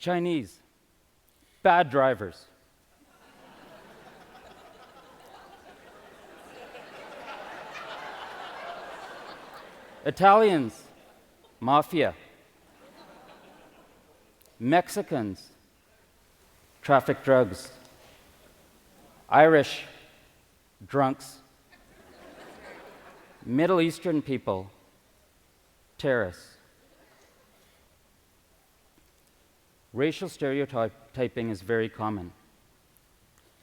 Chinese, bad drivers. Italians, mafia. Mexicans, traffic drugs. Irish, drunks. Middle Eastern people, terrorists. Racial stereotyping is very common.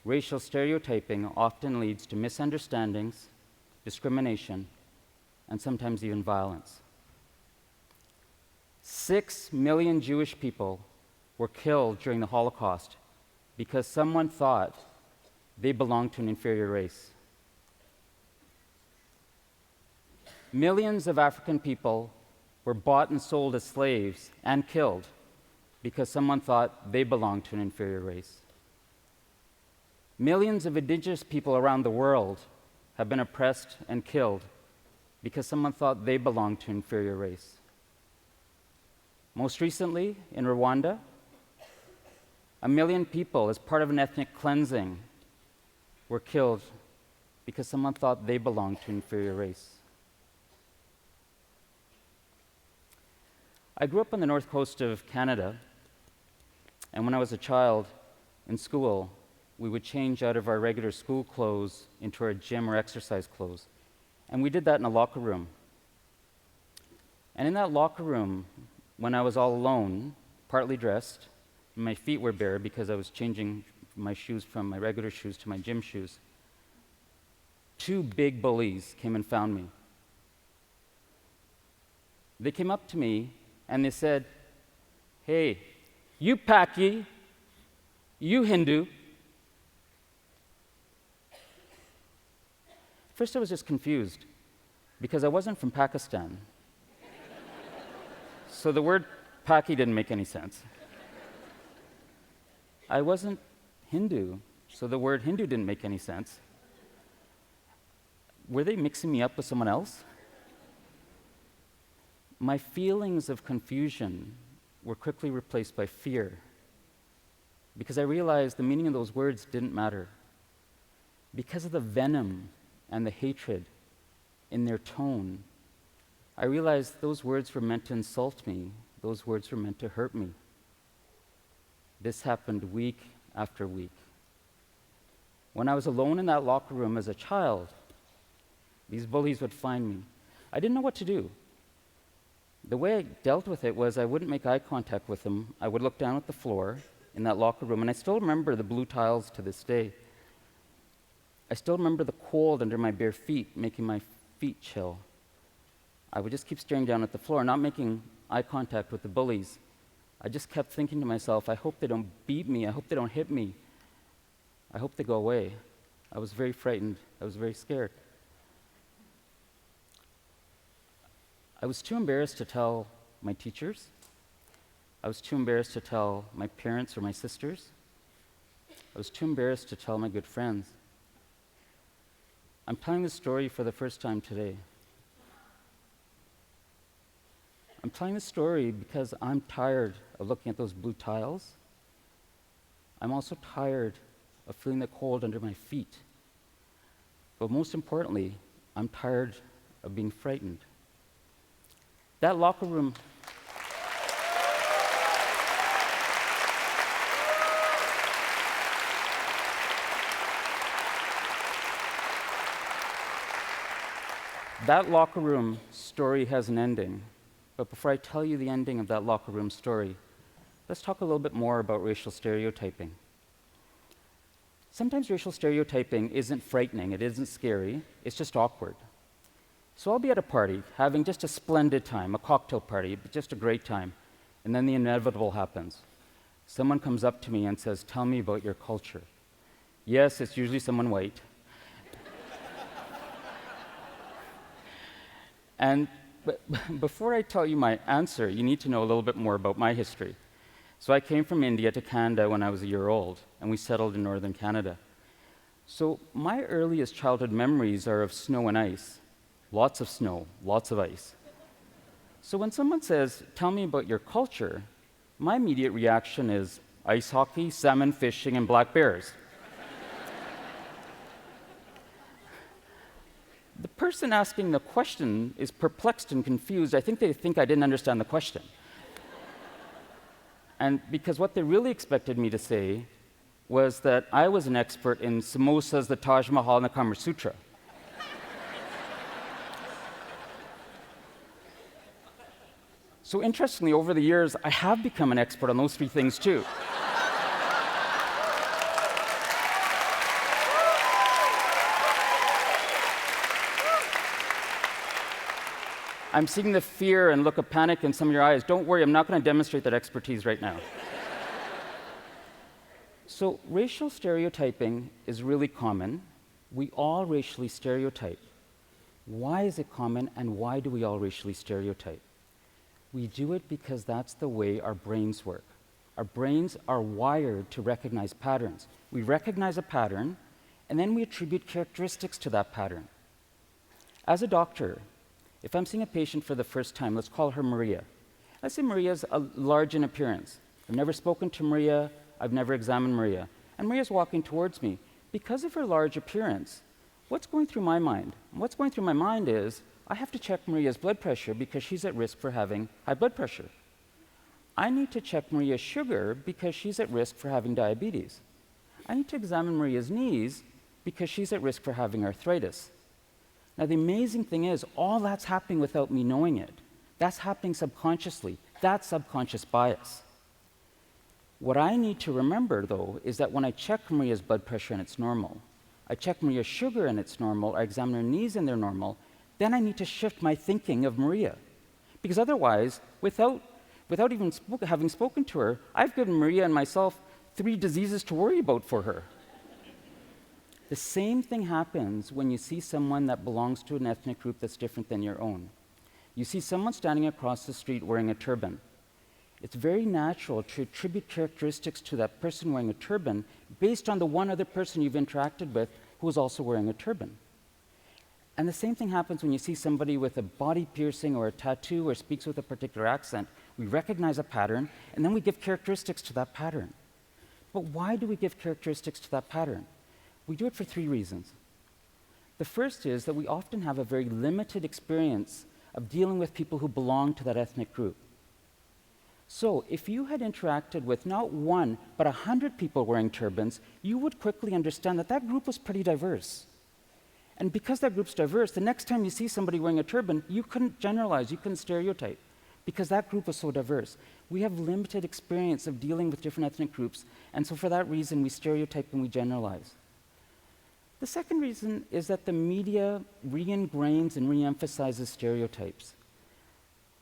Racial stereotyping often leads to misunderstandings, discrimination, and sometimes even violence. 6 million Jewish people were killed during the Holocaust because someone thought they belonged to an inferior race. Millions of African people were bought and sold as slaves and killed because someone thought they belonged to an inferior race. Millions of indigenous people around the world have been oppressed and killed because someone thought they belonged to an inferior race. Most recently, in Rwanda, 1 million people, as part of an ethnic cleansing, were killed because someone thought they belonged to an inferior race. I grew up on the north coast of Canada, and when I was a child in school, we would change out of our regular school clothes into our gym or exercise clothes. And we did that in a locker room. And in that locker room, when I was all alone, partly dressed, and my feet were bare because I was changing my shoes from my regular shoes to my gym shoes, 2 big bullies came and found me. They came up to me and they said, "Hey, you Paki, you Hindu." First, I was just confused because I wasn't from Pakistan. So the word Paki didn't make any sense. I wasn't Hindu, so the word Hindu didn't make any sense. Were they mixing me up with someone else? My feelings of confusion were quickly replaced by fear because I realized the meaning of those words didn't matter. Because of the venom and the hatred in their tone, I realized those words were meant to insult me. Those words were meant to hurt me. This happened week after week. When I was alone in that locker room as a child, these bullies would find me. I didn't know what to do. The way I dealt with it was I wouldn't make eye contact with them. I would look down at the floor in that locker room, and I still remember the blue tiles to this day. I still remember the cold under my bare feet, making my feet chill. I would just keep staring down at the floor, not making eye contact with the bullies. I just kept thinking to myself, I hope they don't beat me. I hope they don't hit me. I hope they go away. I was very frightened. I was very scared. I was too embarrassed to tell my teachers. I was too embarrassed to tell my parents or my sisters. I was too embarrassed to tell my good friends. I'm telling this story for the first time today. I'm telling this story because I'm tired of looking at those blue tiles. I'm also tired of feeling the cold under my feet. But most importantly, I'm tired of being frightened. That locker room story has an ending. But before I tell you the ending of that locker room story, let's talk a little bit more about racial stereotyping. Sometimes racial stereotyping isn't frightening, it isn't scary, it's just awkward. So I'll be at a party, having just a splendid time, a cocktail party, but just a great time, and then the inevitable happens. Someone comes up to me and says, "Tell me about your culture." Yes, it's usually someone white. And before I tell you my answer, you need to know a little bit more about my history. So I came from India to Canada when I was a year old, and we settled in northern Canada. So my earliest childhood memories are of snow and ice. Lots of snow, lots of ice. So when someone says, "Tell me about your culture," my immediate reaction is ice hockey, salmon fishing, and black bears. The person asking the question is perplexed and confused. I think they think I didn't understand the question. And because what they really expected me to say was that I was an expert in samosas, the Taj Mahal, and the Kama Sutra. So interestingly, over the years, I have become an expert on those three things too. I'm seeing the fear and look of panic in some of your eyes. Don't worry, I'm not going to demonstrate that expertise right now. So racial stereotyping is really common. We all racially stereotype. Why is it common, and why do we all racially stereotype? We do it because that's the way our brains work. Our brains are wired to recognize patterns. We recognize a pattern, and then we attribute characteristics to that pattern. As a doctor, if I'm seeing a patient for the first time, let's call her Maria. Let's say Maria's large in appearance. I've never spoken to Maria, I've never examined Maria. And Maria's walking towards me. Because of her large appearance, what's going through my mind? What's going through my mind is, I have to check Maria's blood pressure because she's at risk for having high blood pressure. I need to check Maria's sugar because she's at risk for having diabetes. I need to examine Maria's knees because she's at risk for having arthritis. Now, the amazing thing is, all that's happening without me knowing it. That's happening subconsciously. That's subconscious bias. What I need to remember, though, is that when I check Maria's blood pressure and it's normal, I check Maria's sugar and it's normal, I examine her knees and they're normal, then I need to shift my thinking of Maria. Because otherwise, without even having spoken to her, I've given Maria and myself 3 diseases to worry about for her. The same thing happens when you see someone that belongs to an ethnic group that's different than your own. You see someone standing across the street wearing a turban. It's very natural to attribute characteristics to that person wearing a turban based on the one other person you've interacted with who is also wearing a turban. And the same thing happens when you see somebody with a body piercing or a tattoo or speaks with a particular accent. We recognize a pattern, and then we give characteristics to that pattern. But why do we give characteristics to that pattern? We do it for 3 reasons. The first is that we often have a very limited experience of dealing with people who belong to that ethnic group. So if you had interacted with not 1, but 100 people wearing turbans, you would quickly understand that that group was pretty diverse. And because that group's diverse, the next time you see somebody wearing a turban, you couldn't generalize, you couldn't stereotype, because that group was so diverse. We have limited experience of dealing with different ethnic groups, and so for that reason, we stereotype and we generalize. The second reason is that the media re-ingrains and re-emphasizes stereotypes.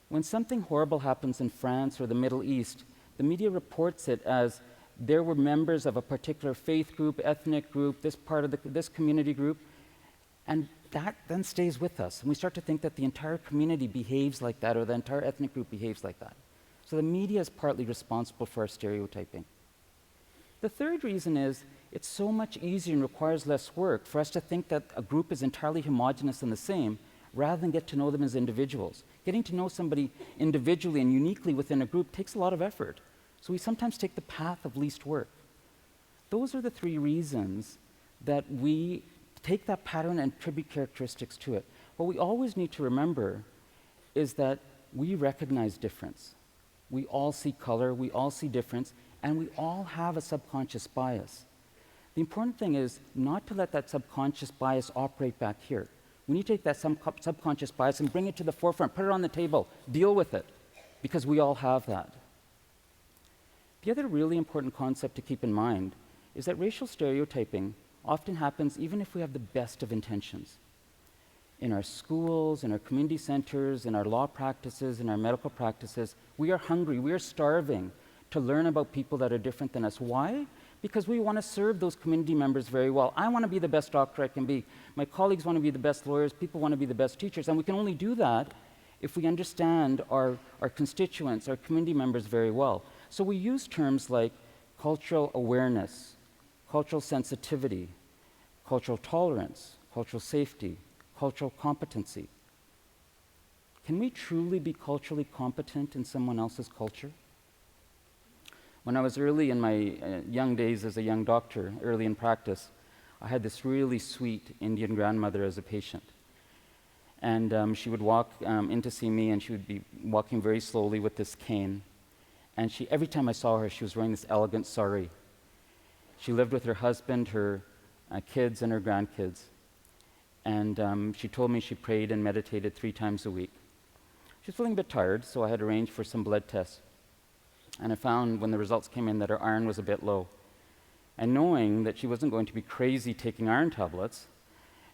When something horrible happens in France or the Middle East, the media reports it as there were members of a particular faith group, ethnic group, this community group, and that then stays with us. And we start to think that the entire community behaves like that, or the entire ethnic group behaves like that. So the media is partly responsible for our stereotyping. The third reason is it's so much easier and requires less work for us to think that a group is entirely homogeneous and the same, rather than get to know them as individuals. Getting to know somebody individually and uniquely within a group takes a lot of effort. So we sometimes take the path of least work. Those are the 3 reasons that we take that pattern and attribute characteristics to it. What we always need to remember is that we recognize difference. We all see color, we all see difference, and we all have a subconscious bias. The important thing is not to let that subconscious bias operate back here. We need to take that subconscious bias and bring it to the forefront, put it on the table, deal with it, because we all have that. The other really important concept to keep in mind is that racial stereotyping often happens even if we have the best of intentions. In our schools, in our community centers, in our law practices, in our medical practices, we are hungry, we are starving to learn about people that are different than us. Why? Because we want to serve those community members very well. I want to be the best doctor I can be. My colleagues want to be the best lawyers. People want to be the best teachers. And we can only do that if we understand our constituents, our community members very well. So we use terms like cultural awareness, cultural sensitivity, cultural tolerance, cultural safety, cultural competency. Can we truly be culturally competent in someone else's culture? When I was early in my young days as a young doctor, early in practice, I had this really sweet Indian grandmother as a patient. And she would walk in to see me, and she would be walking very slowly with this cane. And every time I saw her, she was wearing this elegant sari. She lived with her husband, her kids, and her grandkids. And she told me she prayed and meditated 3 times a week. She was feeling a bit tired, so I had arranged for some blood tests. And I found when the results came in that her iron was a bit low. And knowing that she wasn't going to be crazy taking iron tablets,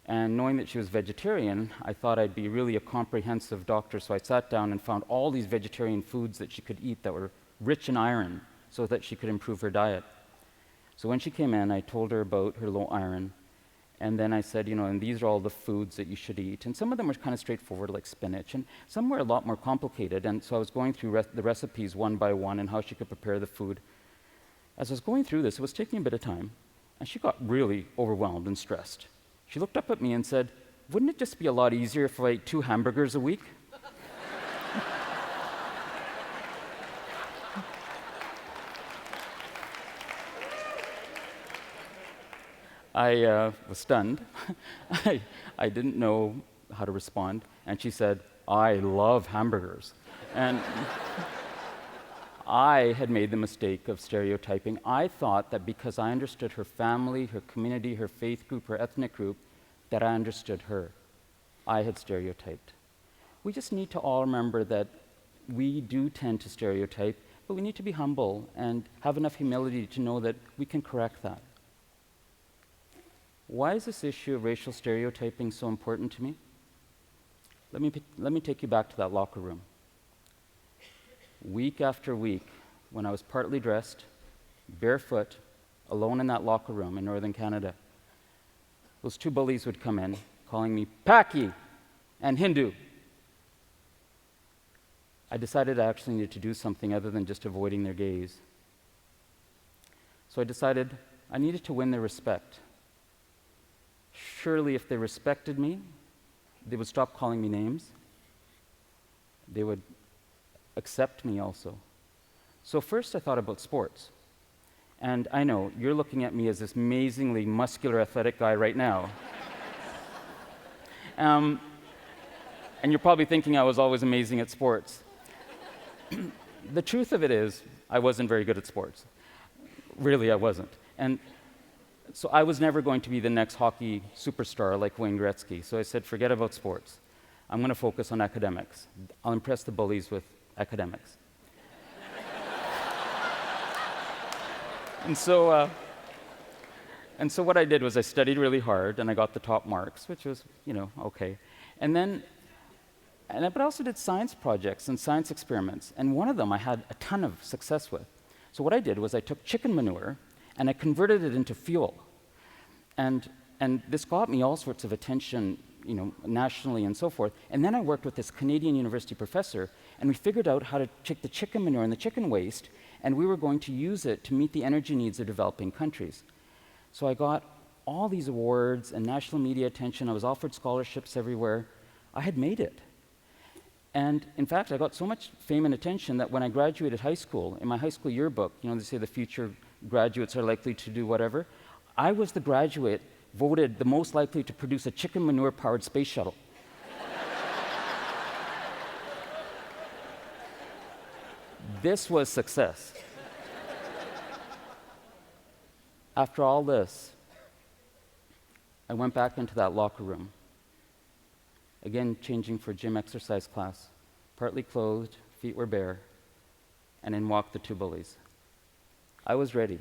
and knowing that she was vegetarian, I thought I'd be really a comprehensive doctor, so I sat down and found all these vegetarian foods that she could eat that were rich in iron so that she could improve her diet. So when she came in, I told her about her low iron, and then I said, and these are all the foods that you should eat. And some of them were kind of straightforward, like spinach, and some were a lot more complicated. And so I was going through the recipes one by one and how she could prepare the food. As I was going through this, it was taking a bit of time, and she got really overwhelmed and stressed. She looked up at me and said, "Wouldn't it just be a lot easier if I ate 2 hamburgers a week?" I was stunned. I didn't know how to respond. And she said, "I love hamburgers." And I had made the mistake of stereotyping. I thought that because I understood her family, her community, her faith group, her ethnic group, that I understood her. I had stereotyped. We just need to all remember that we do tend to stereotype, but we need to be humble and have enough humility to know that we can correct that. Why is this issue of racial stereotyping so important to me? Let me take you back to that locker room. Week after week, when I was partly dressed, barefoot, alone in that locker room in northern Canada, those 2 bullies would come in, calling me Paki and Hindu. I decided I actually needed to do something other than just avoiding their gaze. So I decided I needed to win their respect. Surely if they respected me, they would stop calling me names. They would accept me also. So first I thought about sports. And I know, you're looking at me as this amazingly muscular, athletic guy right now. And you're probably thinking I was always amazing at sports. The truth of it is, I wasn't very good at sports. Really, I wasn't. And so I was never going to be the next hockey superstar like Wayne Gretzky. So I said, forget about sports. I'm going to focus on academics. I'll impress the bullies with academics. And so what I did was I studied really hard, and I got the top marks, which was, okay. But I also did science projects and science experiments, and one of them I had a ton of success with. So what I did was I took chicken manure, and I converted it into fuel. And this got me all sorts of attention, nationally and so forth. And then I worked with this Canadian university professor, and we figured out how to take the chicken manure and the chicken waste, and we were going to use it to meet the energy needs of developing countries. So I got all these awards and national media attention. I was offered scholarships everywhere. I had made it. And in fact, I got so much fame and attention that when I graduated high school, in my high school yearbook, they say the future graduates are likely to do whatever, I was the graduate voted the most likely to produce a chicken manure-powered space shuttle. This was success. After all this, I went back into that locker room, again changing for gym exercise class, partly clothed, feet were bare, and in walked the 2 bullies. I was ready.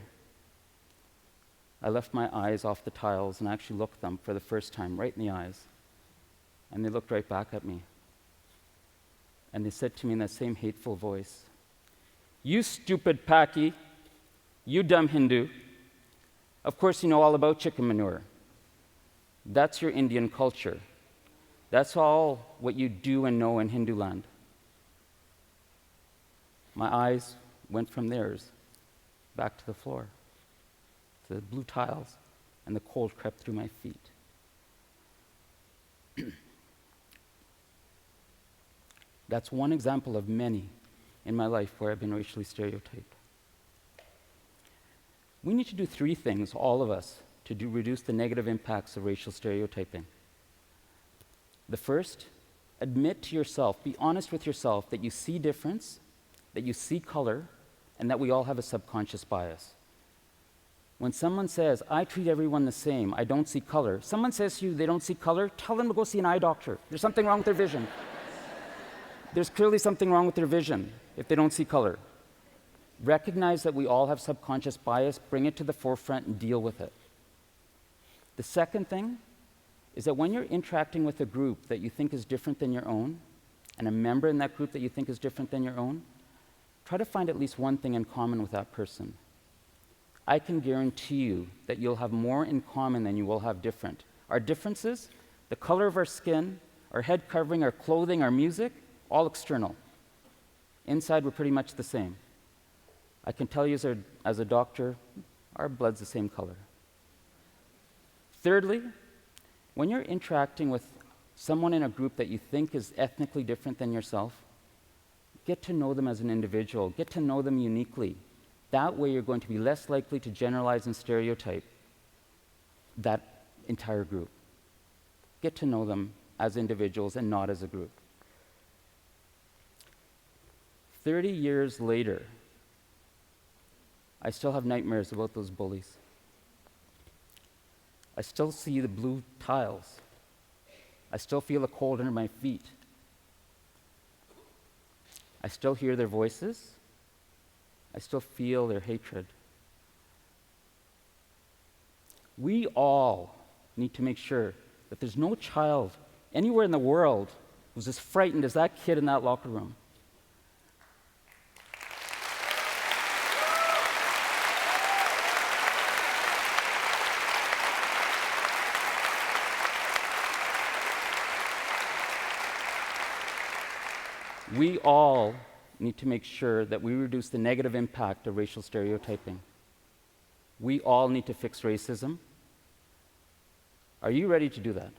I left my eyes off the tiles and actually looked them for the first time right in the eyes. And they looked right back at me. And they said to me in that same hateful voice, "You stupid Paki, you dumb Hindu. Of course you know all about chicken manure. That's your Indian culture. That's all what you do and know in Hindu land." My eyes went from theirs back to the floor, to the blue tiles, and the cold crept through my feet. That's one example of many in my life where I've been racially stereotyped. We need to do three things, all of us, to reduce the negative impacts of racial stereotyping. The first, admit to yourself, be honest with yourself that you see difference, that you see color, and that we all have a subconscious bias. When someone says, I treat everyone the same, I don't see color, someone says to you they don't see color, tell them to go see an eye doctor. There's something wrong with their vision. There's clearly something wrong with their vision if they don't see color. Recognize that we all have subconscious bias, bring it to the forefront and deal with it. The second thing is that when you're interacting with a group that you think is different than your own, and a member in that group that you think is different than your own, try to find at least one thing in common with that person. I can guarantee you that you'll have more in common than you will have different. Our differences, the color of our skin, our head covering, our clothing, our music, all external. Inside, we're pretty much the same. I can tell you as a doctor, our blood's the same color. Thirdly, when you're interacting with someone in a group that you think is ethnically different than yourself, get to know them as an individual, get to know them uniquely. That way you're going to be less likely to generalize and stereotype that entire group. Get to know them as individuals and not as a group. 30 years later, I still have nightmares about those bullies. I still see the blue tiles. I still feel the cold under my feet. I still hear their voices. I still feel their hatred. We all need to make sure that there's no child anywhere in the world who's as frightened as that kid in that locker room. We all need to make sure that we reduce the negative impact of racial stereotyping. We all need to fix racism. Are you ready to do that?